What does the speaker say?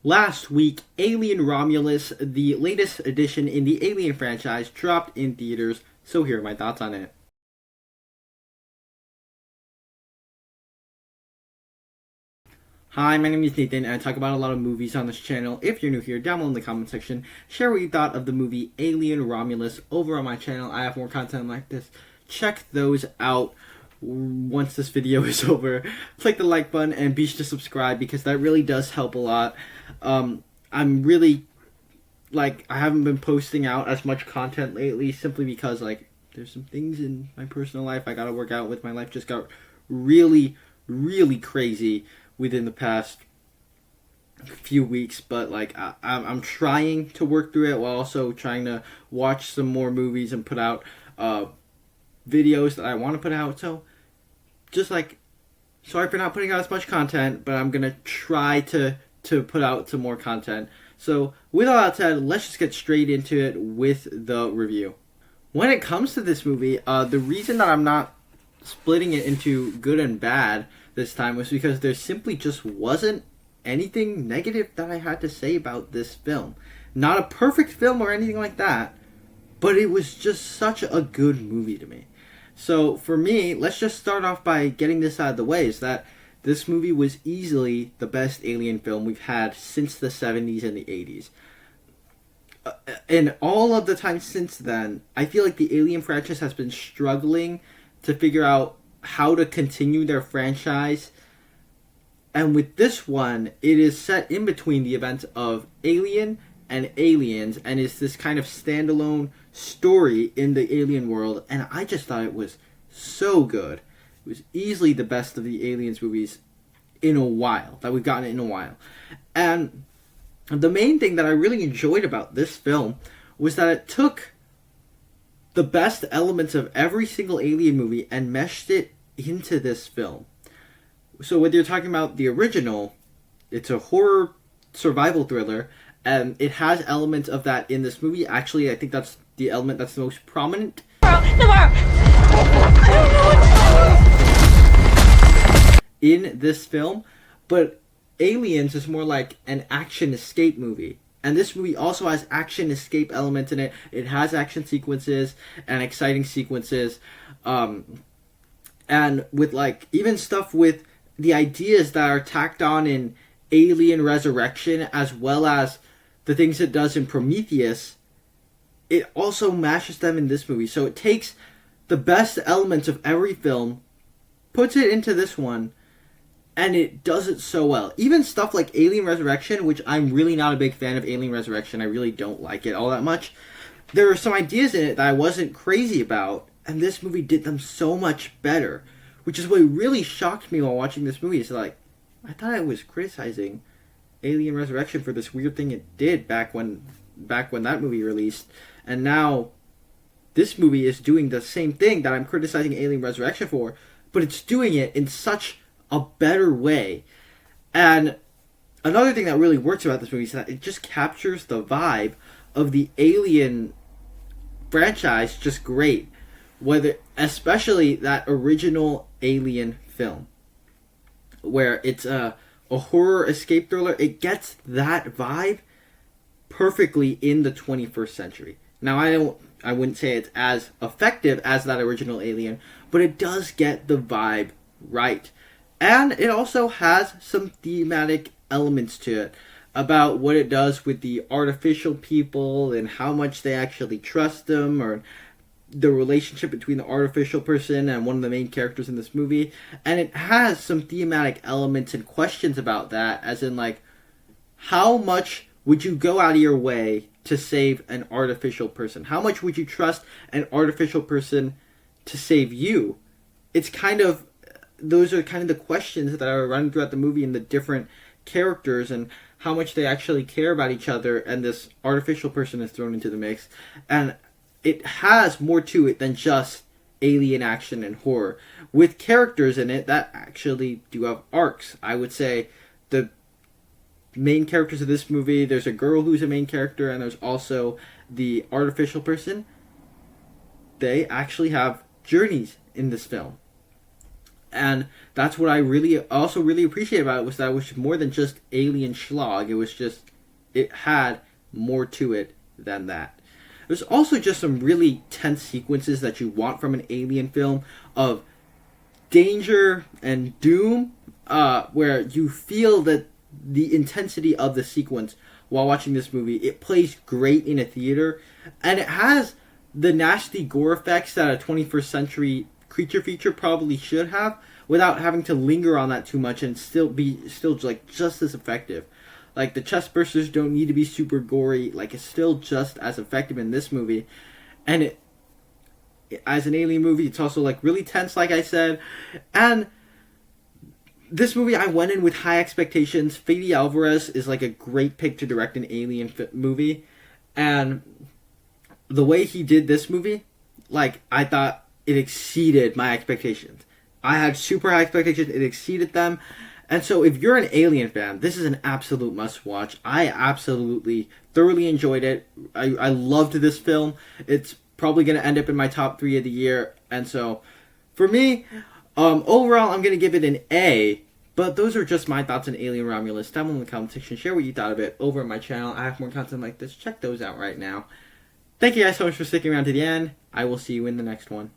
Last week, Alien Romulus, the latest edition in the Alien franchise, dropped in theaters, so here are my thoughts on it. Hi, my name is Nathan, and I talk about a lot of movies on this channel. If you're new here, down below in the comment section, share what you thought of the movie Alien Romulus over on my channel. I have more content like this. Check those out once this video is over. Click the like button and be sure to subscribe because that really does help a lot. I'm really, I haven't been posting out as much content lately simply because, there's some things in my personal life I gotta work out with. My life just got really, really crazy within the past few weeks, but I'm trying to work through it while also trying to watch some more movies and put out videos that I want to put out. So sorry for not putting out as much content, but I'm gonna try to put out some more content. So with all that said, let's just get straight into it with the review. When it comes to this movie, the reason that I'm not splitting it into good and bad this time was because there simply just wasn't anything negative that I had to say about this film. Not a perfect film or anything like that, but it was just such a good movie to me. So for me, let's just start off by getting this out of the way, is that this movie was easily the best Alien film we've had since the 70s and the 80s. And all of the time since then, I feel like the Alien franchise has been struggling to figure out how to continue their franchise. And with this one, it is set in between the events of Alien and Aliens, and is this kind of standalone story in the Alien world. And I just thought it was so good. It was easily the best of the Aliens movies in a while, that we've gotten in a while. And the main thing that I really enjoyed about this film was that it took the best elements of every single Alien movie and meshed it into this film. So whether you're talking about the original, it's a horror survival thriller, and it has elements of that in this movie. Actually, I think that's the element that's the most prominent. In this film, but Aliens is more like an action escape movie. And this movie also has action escape elements in it. It has action sequences and exciting sequences. And with even stuff with the ideas that are tacked on in Alien Resurrection, as well as the things it does in Prometheus, it also mashes them in this movie. So it takes the best elements of every film, puts it into this one, and it does it so well. Even stuff like Alien Resurrection, which I'm really not a big fan of Alien Resurrection. I really don't like it all that much. There are some ideas in it that I wasn't crazy about, and this movie did them so much better. Which is what really shocked me while watching this movie. Is I thought I was criticizing Alien Resurrection for this weird thing it did back when that movie released. And now this movie is doing the same thing that I'm criticizing Alien Resurrection for, but it's doing it in such a better way. And another thing that really works about this movie is that it just captures the vibe of the Alien franchise just great. Especially that original Alien film, where it's a horror escape thriller. It gets that vibe perfectly in the 21st century. Now, I wouldn't say it's as effective as that original Alien, but it does get the vibe right. And it also has some thematic elements to it about what it does with the artificial people and how much they actually trust them, or the relationship between the artificial person and one of the main characters in this movie. And it has some thematic elements and questions about that, as in how much would you go out of your way to save an artificial person? How much would you trust an artificial person to save you? Those are kind of the questions that are running throughout the movie, and the different characters and how much they actually care about each other, and this artificial person is thrown into the mix. And it has more to it than just alien action and horror, with characters in it that actually do have arcs. I would say the main characters of this movie, there's a girl who's a main character, and there's also the artificial person. They actually have journeys in this film. And that's what I really appreciate about it, was that it was more than just alien schlock. It had more to it than that. There's also just some really tense sequences that you want from an alien film, of danger and doom, where you feel that the intensity of the sequence while watching this movie. It plays great in a theater, and it has the nasty gore effects that a 21st century creature feature probably should have, without having to linger on that too much, and still like just as effective. Like, the chest bursters don't need to be super gory. Like, it's still just as effective in this movie. And as an alien movie, it's also like really tense, like I said. And this movie, I went in with high expectations. Fede Alvarez is like a great pick to direct an alien movie. And the way he did this movie, like, I thought it exceeded my expectations. I had super high expectations. It exceeded them. And so if you're an Alien fan, this is an absolute must-watch. I absolutely thoroughly enjoyed it. I loved this film. It's probably going to end up in my top 3 of the year. And so, for me, overall, I'm going to give it an A. But those are just my thoughts on Alien Romulus. Down in the comment section, share what you thought of it over on my channel. I have more content like this. Check those out right now. Thank you guys so much for sticking around to the end. I will see you in the next one.